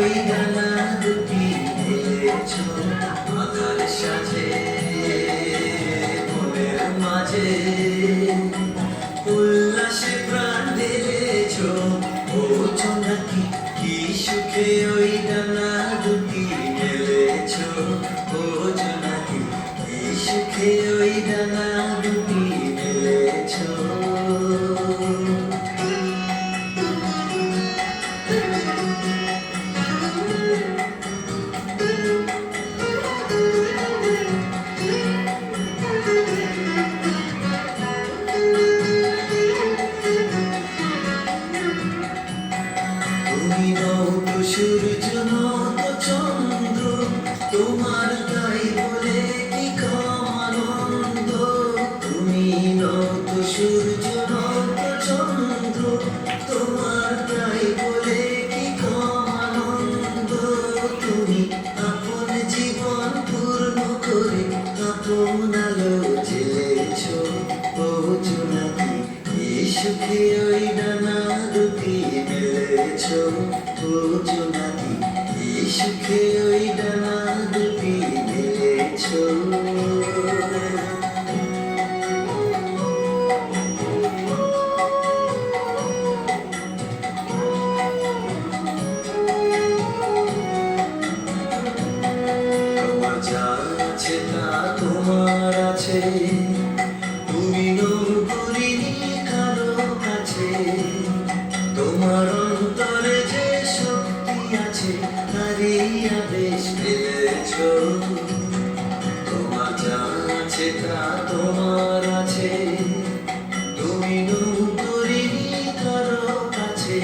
ওই ডানা দুটি মেলেছ আকার সাজে মনের মাঝে উল্লাসে প্রাণ ঢেলেছ বোঝো নাকি কি সুখে ওই ডানা দুটি মেলেছ বোঝো নাকি কি সুখে ওই ডানা দুটি মেলেছ তুমি নও তো সূর্য নও তো চন্দ্র তোমার গায়ে বলে কি কম আনন্দ তুমি নও তো সূর্য নও তো চন্দ্র তোমার গায়ে বলে কি কম আনন্দ তুমি আপন জীবন পূর্ণ করে আপন আলো জ্বেলেছ বোঝো নাকি এই সুখে ওই ডানা দুটি মেলেছ বোঝো নাকি এই সুখে ওই ডানা দুটি মেলেছ তোমার যা আছে তা তোমার আছে তুমি নৌকরিনি কারো কাছে তোমার অন্তরে যে শক্তি আছে তারই আদেশ পেয়েছ তোমার যা আছে তা তোমার আছে তুমি নৌকরিনি কারো কাছে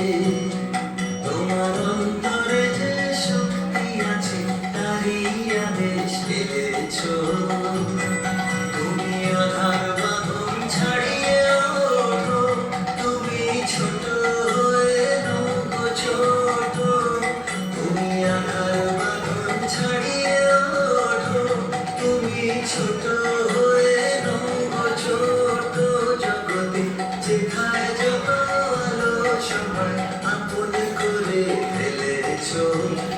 তোমার অন্তরে যে শক্তি আছে তারই আদেশ পেয়েছ তুমি আধার বাঁধন ছাড়িয়ে ওঠো তুমি ছোট হয়ে নৌকো ছোট তুমি আধার বাঁধন ছাড়িয়ে ওঠো তুমি ছোট হয়ে নৌকো ছোট জগতে যেখানে যত আলো সবাই আপন করে ফেলেছ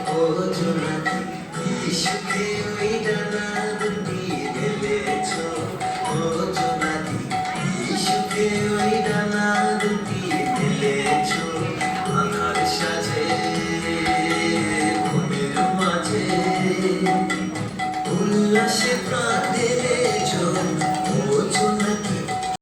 বোঝো নাকি এই সুখে ওই ডানা দুটি মেলেছ বোঝো নাকি এই সুখে ওই ডানা দুটি মেলেছ আকার সাজে মনের মাঝে উল্লাসে প্রাণ